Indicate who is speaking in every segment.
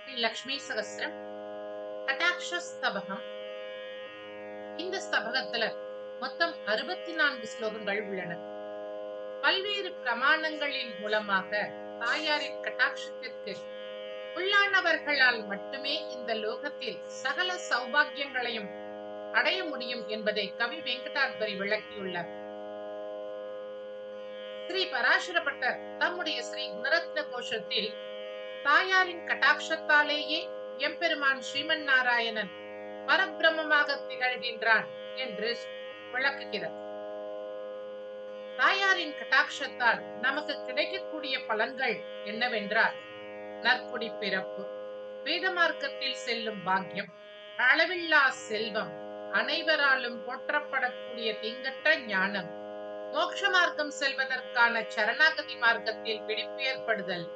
Speaker 1: ஸ்ரீ லக்ஷ்மி சகஸ்ரம் கடாட்ச ஸ்தபகம். இந்த ஸ்தபகத்துல மொத்தம் 64 ஸ்லோகங்கள் உள்ளன. பல்வேறு பிரமாணங்களின் மூலமாக தாயாரின் கட்டாட்சத்திற்கு உள்ளானவர்களால் மட்டுமே இந்த லோகத்தில் சகல சௌபாகியங்களையும் அடைய முடியும் என்பதை கவி வெங்கடாத்வரி விளக்கியுள்ளார். ஸ்ரீ பராசரப்பட்டர் தம்முடைய ஸ்ரீ குணரத்ன கோஷத்தில் தாயாரின் கட்டாட்சத்தாலேயே எம்பெருமான் ஸ்ரீமன் நாராயணன் பரபிரமமாக திகழ்கின்றான் என்று விளக்குகிறார். தாயாரின் கட்டாட்சத்தால் நமக்கு கிடைக்கக்கூடிய பலன்கள் என்னவென்றால், நற்குடி பிறப்பு, வேத மார்க்கத்தில் செல்லும் பாக்கியம், அளவில்லா செல்வம், அனைவராலும் போற்றப்படக்கூடிய திங்கட்ட ஞானம், மோட்ச மார்க்கம் செல்வதற்கான சரணாகதி மார்க்கத்தில் பிடிப்பு ஏற்படுதல்,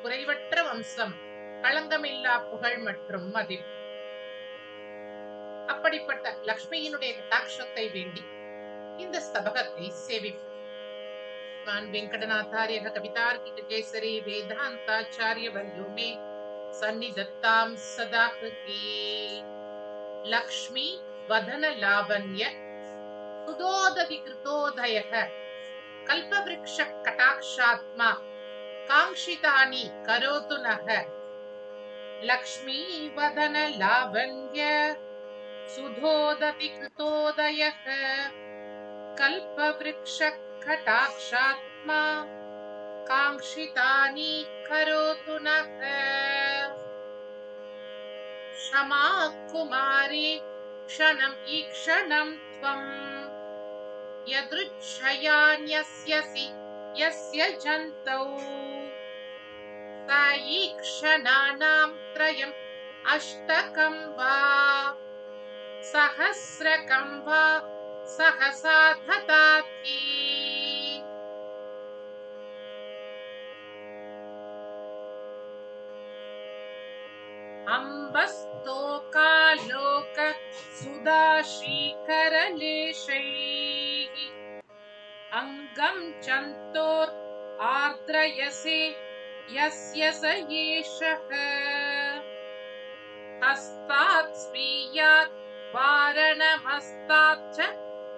Speaker 1: குறைவற்ற வம்சம், களங்கமில்லா புகழ் மற்றும் மதிப்பு. அப்படிப்பட்ட லக்ஷ்மியினுடைய கட்டாட்சத்தை வேண்டி இந்த ஸ்தபகத்தை சேவிப்போம். வெங்கடநாத்தாரிய கவிதார்க்கிக கேசரி வேதாந்தாச்சாரிய வர்யோ மே சந்நிதத்தாம் சதா கிருதி. லக்ஷ்மி வதன லாவண்ய சுதோததி கிருதோதயக கல்பவ்ருக்ஷ கடாக்ஷாத்மா காங்ஷிதானி கரோது நக. லக்ஷ்மி வதன லாவண்ய சுதோததி கிருதோதயக கல்பவ்ருக்ஷ கடாக்ஷாத்மா காங்ஷிதானி கரோது நக. க்ஷமா குமாரி க்ஷணம் ஈக்ஷணம் த்வம் யத்ருச்ಛயான்யஸ்யசி யஸ்ய ஜந்தௌ ஈக்ஷணானாம் த்ரயம் அஷ்டகம் வா சஹஸ்ரகம் வா சஹசா ததாதி. அம்பஸ்தோகாலோக சுதாஷீகரலேஷைः அங்கம் சந்தோர் ஆர்த்ரயசே யஸ்ய ச ஏஷः ஹஸ்தாத் ஸ்வீயாத் வாரணமஸ்தாத் ச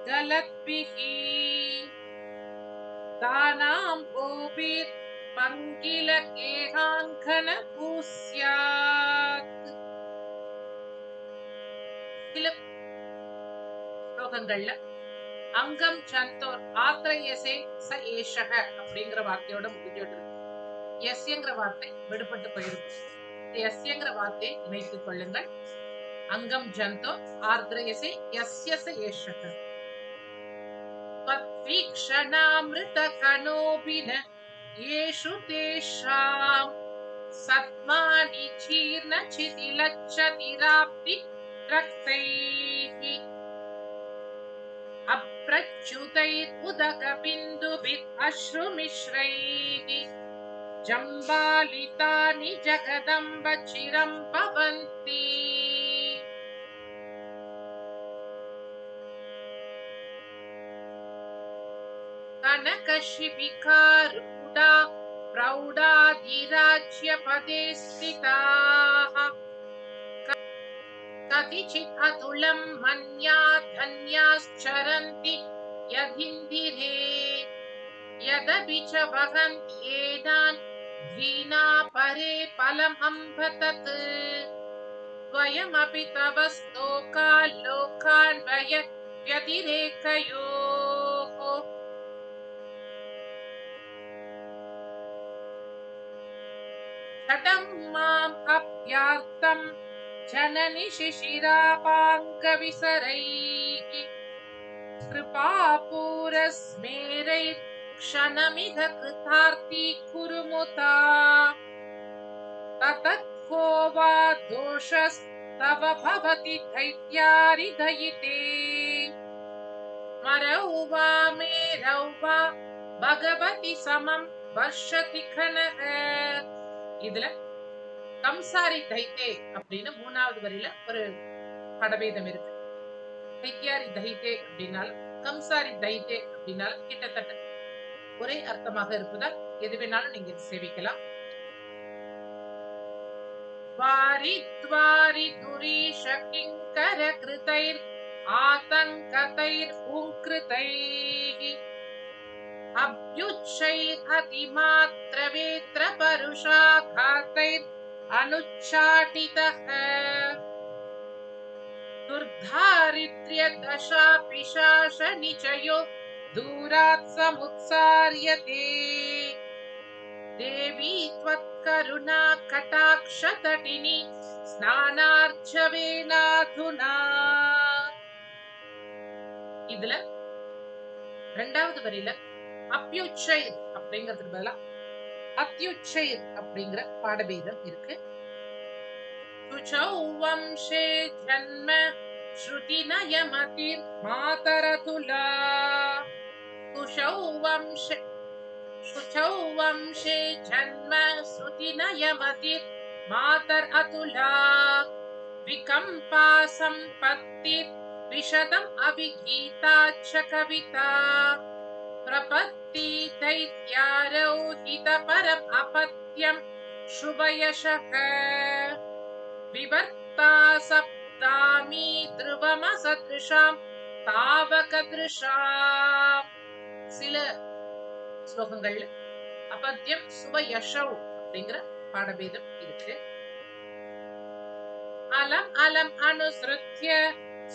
Speaker 1: கலத்பிः தானாம் கோபீர் பங்கில கேகாங்கன பூஸ்யாத். சில ஸ்லோகங்கள்ல அங்கம் சந்தோர் ஆத்ரயசே ச ஏஷக அப்படிங்கிற வார்த்தையோட முடிஞ்சிட்டு இருக்கு. எஸ்ங்கிற வார்த்தை விடுபட்டு போயிருக்கு. எஸ்ங்கிற வார்த்தையை இணைத்துக் கொள்ளுங்கள். அங்கம் ஜந்தோ ஆர்த்ரயசே யஸ்ய ச ஏஷக பத்வீக்ஷணாமிருத கணோபின ஏஷு தேஷாம் சத்மானி சீர்ண சிதிலச்சதிராப்தி ரக்தைஹி அப்ரச்சுதைர் உதக பிந்துபித் அஸ்ருமிஸ்ரைஹி ஜம்பாலிதானி ஜகதம்ப சிரம் பவந்தி. கனகஷிபிகாரூடா பிரௌடாதிராஜ்ய பதே ஸ்திதாः கதிசித் அதுலம் மன்யா தன்யாஸ்சரந்தி யதிந்திரே யதபி ச வகந்த்யேனான் வீணா பரே பலம் அம்பதத் ஸ்வயமபி தவ ஸ்தோகாலோகான்வய வ்யதிரேகயோः. சடம் மாம் அப்யார்த்தம் ஜனனி சிசிராபாங்கவிசரைः கிருபாபூரஸ்மேரைர் க்ஷணமிக கிருதார்த்தி குருமுதா ததத்கோ வா தோஷஸ்தவ பவதி தைத்யாரிதயிதே மரௌ வா மேரௌ வா பகவதி சமம் வர்ஷதி கனக. இதுல கம்சாரி தைத்தே அப்படின்னு 3வது வரியில ஒரு படபேதம் இருக்கு. தைத்யாரி தைத்தே அப்படின்னாலும் கம்சாரி தைத்தே அப்படின்னாலும் கிட்டத்தட்ட ஒரே அர்த்தமாக இருப்பதால் எது வேணாலும் நீங்க சேவிக்கலாம். वारि दुरीश किङ्कर कृतैर् आतङ्कतैर् उङ्कृतैः अभ्युच्चैरतिमात्रवेत्र परुषाघातैर् अनुच्चाटितः दुर्धारित्र्य दशा पिशाच निचयो दूरात् समुत्सार्यते देवी त्वत्करुणा कटाक्षतटिनी स्नानार्चवेनाधुना. இதுல ரெண்டாவது வரியில அப்யுச்சைர் அப்படிங்கிறதுக்கு பதிலா அத்யுச்சைர் அப்படிங்கிற பாடபேதம் இருக்கு. சுச்சௌ வம்சே ஜன்ம ஸ்ருதி நயமதிர் மாதரதுலா. शुचौ वंशे जन्म श्रुति नयमतिर् मातर् अतुला. विकम्पा सम्पत्तिर् विशदम् अविगीता च कविता. प्रपत्ति दैत्यारोहित परम् अपत्यम् शुभयशः. विवर्ता सप्तामी ध्रुवमसदृशाम् तावकदृशाम्. சில ஸ்லோகங்கள்ல அபத்யம் சுபயஷவ் அப்படிங்கிற பாடபேதம் இருக்கு. அலம் அலம் அனுஸ்ருத்ய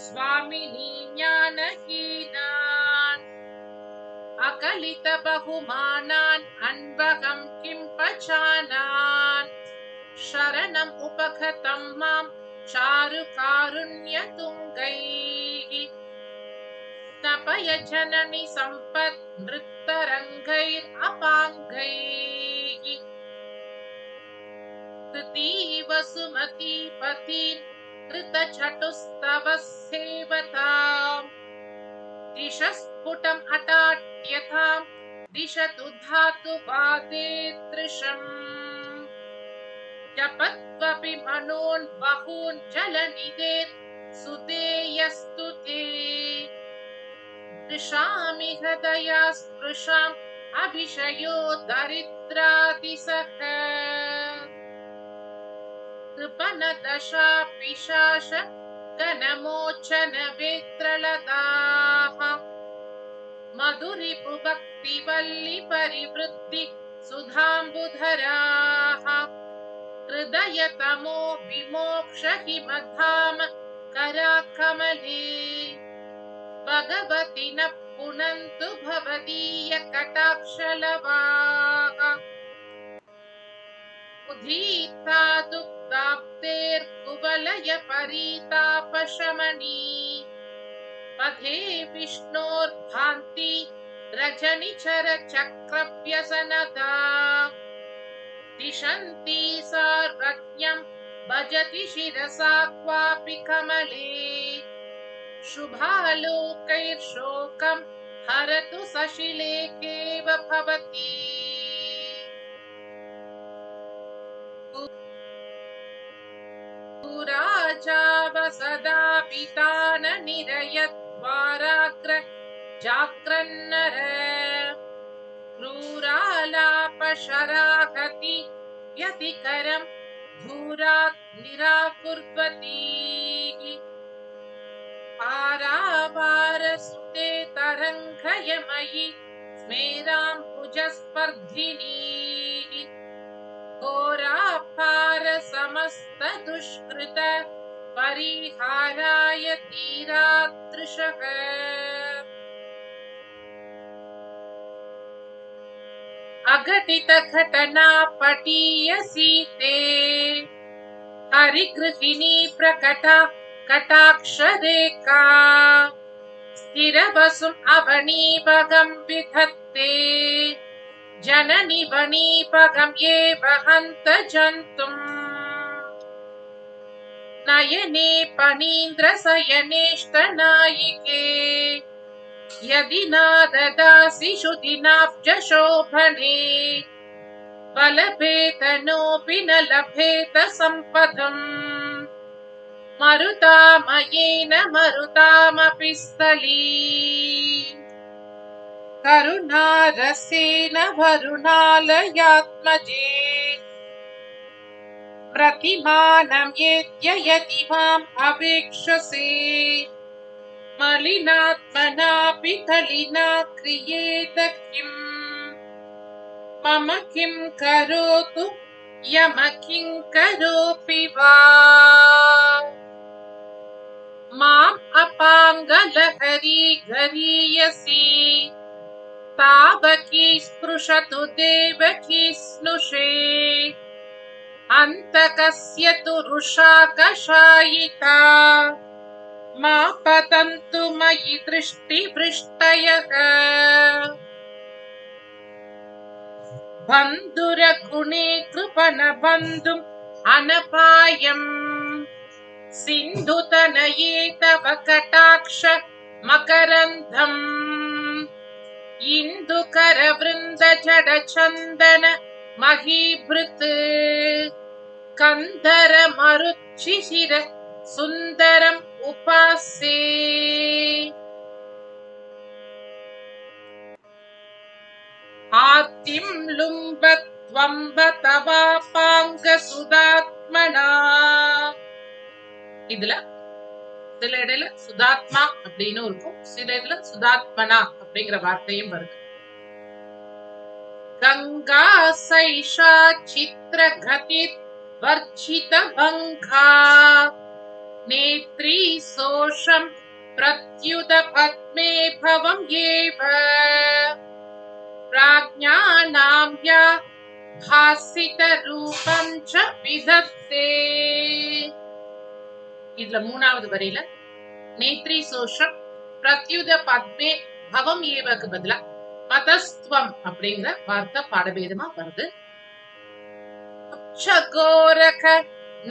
Speaker 1: ஸ்வாமினி ஞானஹீனான் அகலித பகுமானான் அன்பகம் கிம் பச்சானான் சரணம் உபகதம் மாம் சாரு காருண்ய துங்கைஹி तपय जननी संपत् नृत्तरंगैर अपांगैः कृति वसुमती पति कृत चतुस्तव सेवताम् दिशस्फुटम् अटाट्यताम् दिशतु धातु वादे दृशम् जपत्वपि मनोन् बहून् जलनिधेर् सुतेयस्तु ते दृशामि हृदया स्पृशाम् अभिषयो दरिद्रातिसः कृपण दशा पिशाच गणमोचन वेत्रलदाः मधुरिपु भक्तिवल्लि परिवृत्ति सुधाम्बुधराः हृदयतमो विमोक्ष हिमधाम कराकमले भगवति न पुनन्तु भवदीय कटाक्षलवाः उदीता दुग्धाप्तेर्कुवलय परितापशमनी पथे विष्णोर्भान्ति रजनिचर चक्रव्यसनदा दिशन्ति सार्वज्ञं भजति शिरसा क्वापि कमले शुभालोकैर्शोकं हरतु सशिलेकेव भवति राजावसदा पितान निरयद्वाराग्र जाग्रन्नर क्रूरालापशराहति व्यतिकरं धूरात् निराकुर्वती पारावारसुते तरङ्गयमयि स्मेराम्बुजस्पर्धिनी घोरापार समस्त दुष्कृत परिहाराय तीरादृशः अघटित घटना पठीयसी ते हरिगृहिणी प्रकटा कटाक्षरेखा स्थिरवसुम् अवनीपगं विधत्ते जननि वनीपगं एव हन्त जन्तुम् नयने पनीन्द्रशयनेष्टनायिके यदि न ददासि शुदिनाब्जशोभने बलभेतनोऽपि न लभेत सम्पदम् मरुतामयेन मरुतामपि स्थली करुणारसेन वरुणालयात्मजे प्रतिमानं यद्ययति माम् अवेक्षसे मलिनात्मनापि कलिना क्रियेत किम् मम किं करोतु यम किं करोपि वा माम् अपाङ्गलहरी गरीयसी तावकी स्पृशतु देवकी स्नुषे अन्तकस्य तु रुषा कषायिता मा पतन्तु मयि दृष्टिवृष्टयः बन्धुरगुणे कृपण बन्धुम् अनपायम् सिन्धुतनये तव कटाक्ष मकरन्धम् इन्दुकरवृन्द जडचन्दन महीभृत् कन्धर मरुच्छिशिर सुन्दरम् उपासे आद्यं लुम्बत्वम्ब तवापाङ्ग सुदात्मना இதுல சில இடையில சுதாத்மா அப்படின்னு இருக்கும், சில இதுல சுதாத்மனா அப்படிங்கிற வார்த்தையும் வருது. கங்கா சைஷா சித்ர கதி வர்ச்சித பங்கா நேத்ரி சோஷம் பிரத்யுத பத்மே பவம் ஏவ प्राज्ञानां या भासित रूपं च विधत्ते இதுல மூணாவது வரியில நேத்ரி சோஷம் பிரத்யுத பத்மே பவம் ஏவக்கு பதிலா மதஸ்துவம் அப்படிங்கிற வார்த்தை பாடபேதமா வருது. உச்சகோரக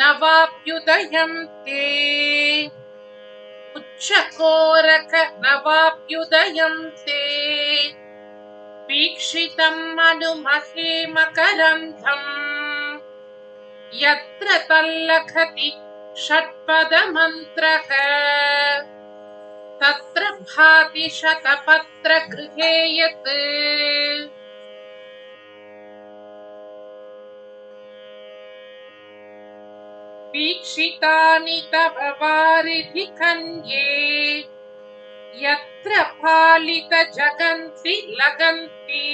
Speaker 1: நவாப்யுதயம் தே உச்சகோரக நவாப்யுதயம் தே வீக்ஷிதம் அனுமஹே மகரந்தம் யத்ர தல்லகதி ஷட்பத மந்த்ரஹ தத்ர பாதி சதபத்ர கிருஹே யத் வீக்ஷிதானி தவ வாரிதி கன்யே यत्र पालित जगन्ति लगन्ति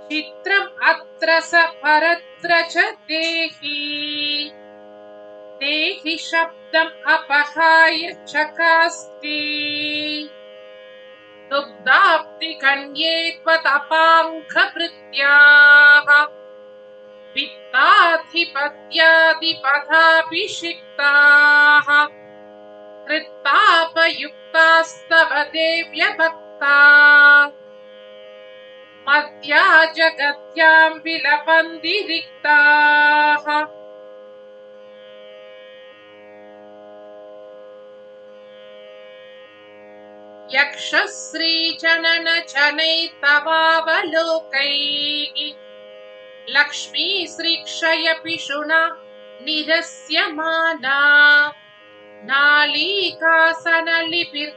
Speaker 1: चित्रम् अत्र स परत्र च देहि देहि शब्दम् अपहाय चकास्ति दुग्धाप्ति कन्ये त्वदपाङ्घभृत्याः वित्ताधिपत्यादिपदाभिषिक्ताः कृत्तापयुक्तास्तव देव्य भक्ता मद्या जगत्यां विलपन्ति रिक्ताः यक्षश्रीजनन जनैस्तवावलोकैः लक्ष्मी श्रीक्षयपिशुना निरस्यमाना नालीकासनलिपिर्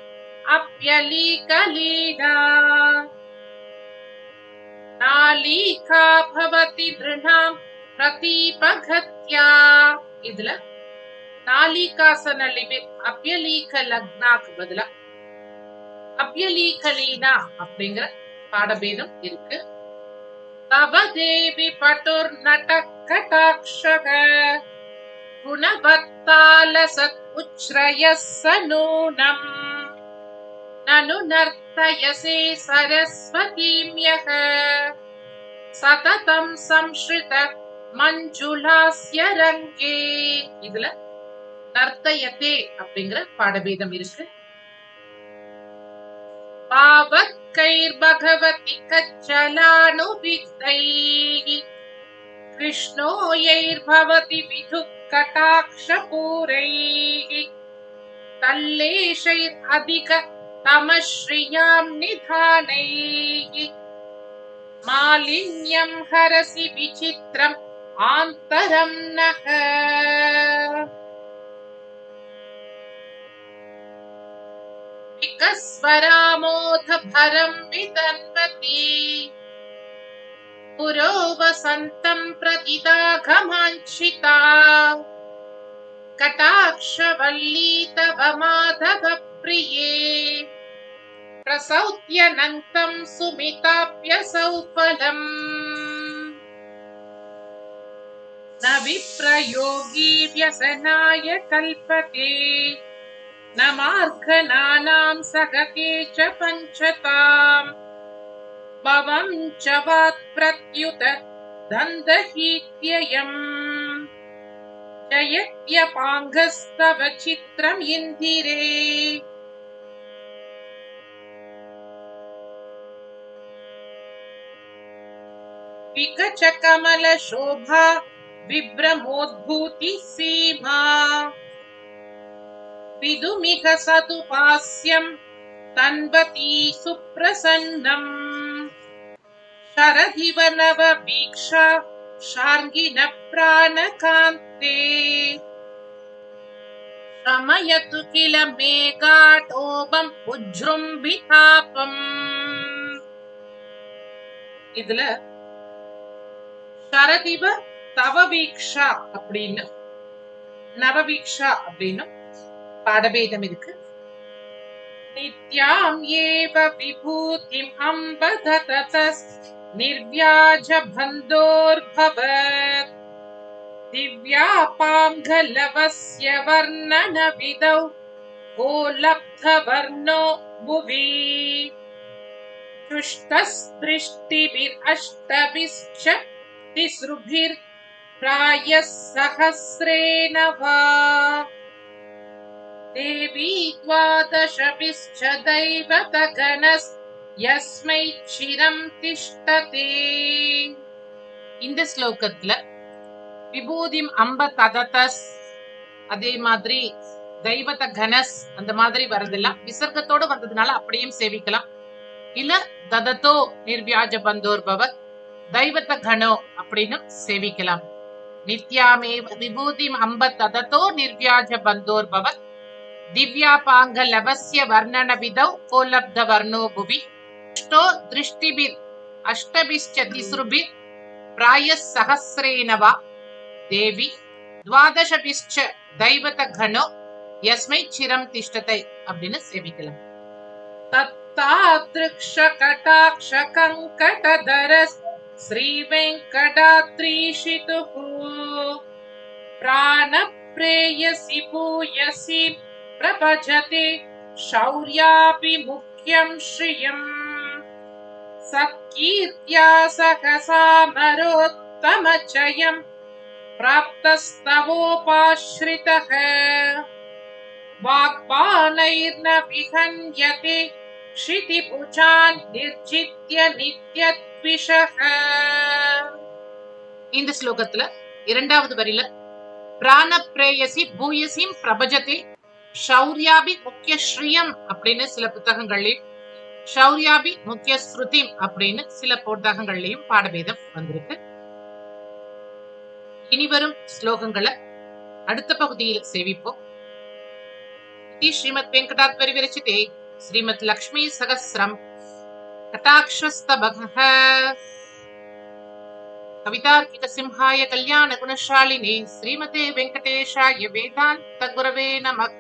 Speaker 1: अप्यलीकलीला नालीका भवति नृणां प्रतीपगत्या இதுல நாலிகாசனலிபிர் அப்யலீக லக்னாக்கு பதிலா அப்யலீகலீனா அப்படிங்கிற பாடபேதம் இருக்கு. தவ தேவி பட்டுர் நட்டகடாக்ஷக गुणवत्तालसत् उच्छ्रयस्स नूनम् ननु नर्तयसे सरस्वतीम्यः सततं संश्रित मञ्जुलास्य रङ्गे இதுல நர்த்தயதே அப்படிங்கிற பாடபேதம் இருக்கு. பாவக்கைர் பகவதி கச்சலானுவித்தைः कृष्णोयैर्भवति विधुः कटाक्षपूरैः तल्लेशैरधिक तमश्रियां निधानैः मालिन्यं हरसि विचित्रम् आन्तरं नः विकस्वरामोध भरं विदन्वति पुरो वसन्तं प्रतिदाघमाञ्छिता कटाक्षवल्ली तव माधव प्रिये प्रसौत्यनन्तं सुमिताप्यसौ फलम् न विप्रयोगी व्यसनाय कल्पते न मार्गनानां सहते च पञ्चताम् भवं च वाक्प्रत्युत दन्दहीत्ययम् जयत्यपाङ्गस्तव चित्रम् इन्दिरे विकचकमलशोभा विभ्रमोद्भूति सीमा विदुमिह सदुपास्यम् तन्वती सुप्रसन्नम् शरदिव नववीक्षा शार्ङ्गिन प्राणकान्ते शमयतु किल मेघाटोपम् उज्जृम्भितापम् இதுல शरदिव தவவீக்ஷா அப்படின்னு நவவீக்ஷா அப்படின்னு பாடபேதம் இருக்கு. நித்யாம் ஏவ விபூதிம் அம்ப தததஸ் நிர்வ்யாஜ பந்தோர்பவத் திவ்யாபாங்கலவஸ்ய வர்ணன விதௌ கோலப்த வர்ணோ புவி துஷ்டஸ்பிருஷ்டிபிர் அஷ்டபிஸ்ச திஸ்ருபிர் प्रायः सहस्रेण वा देवी द्वादशभिश्च दैवतगणस् यस्मै चिरं तिष्ठते. இந்த ஸ்லோகத்துல விபூதிம் அம்ப தததஸ் அதே மாதிரி தெய்வத கணஸ் அந்த மாதிரி வரதெல்லாம் விசர்க்கத்தோடு வந்ததுனால அப்படியும் சேவிக்கலாம். இல்ல தததோ நிர்வியாஜ பந்தோர்பவத் தெய்வத கணோ அப்படின்னு சேவிக்கலாம். நித்யாமேவ விபூதிம் அம்ப தததோ நிர்வியாஜ பந்தோர்பவத் திவ்யாபாங்க லவஸ்ய வர்ணன விதௌ கோலப்த வர்ணோ புவி அஷ்டோ திருஷ்டிபிர் அஷ்டபிஸ்ச திஸ்ருபிர் பிராயஸ் சஹஸ்ரேன வா தேவி துவாதசபிஸ்ச தெய்வத கணோ யஸ்மை சிரம் திஷ்டதை அப்படின்னு சேவிக்கலாம். தத்தாத்ருக்ஷ கடாக்ஷ கங்கடதரஸ் ஸ்ரீ வெங்கடாத்ரீஷிதுः प्राणप्रेयसी भूयसी प्रभजते शौर्यापि मुख्यं श्रियम् सत्कीर्त्या सहसामरोत्तमचयं प्राप्तस्तवोपाश्रितः वाग्बाणैर्न विहन्यते क्षितिपुजान् निर्जित्य नित्यद्विषः. இந்த ஸ்லோகத்துல இரண்டாவது வரியில பிராண பிரேயசி பூயசிம் பிரபஜதே ஷௌர்யாபி முக்கிய ஸ்ரீயம் அப்படின்னு சில புத்தகங்கள்லயும் ஷௌர்யாபி முக்கிய ஸ்ருதிம் அப்படின்னு சில புத்தகங்கள்லயும் பாடபேதம் வந்திருக்கு. இனிவரும் ஸ்லோகங்களை அடுத்த பகுதியில் சேவிப்போம். ஸ்ரீமத் வெங்கடாத்வரி விரச்சிதே ஸ்ரீமத் லக்ஷ்மி சகஸ்ரம் கடாக்ஷஸ்தபகः कवितार्किक सिंहाय कल्याण गुणशालिने श्रीमते वेंकटेशाय वेदांत गुरवे नमः.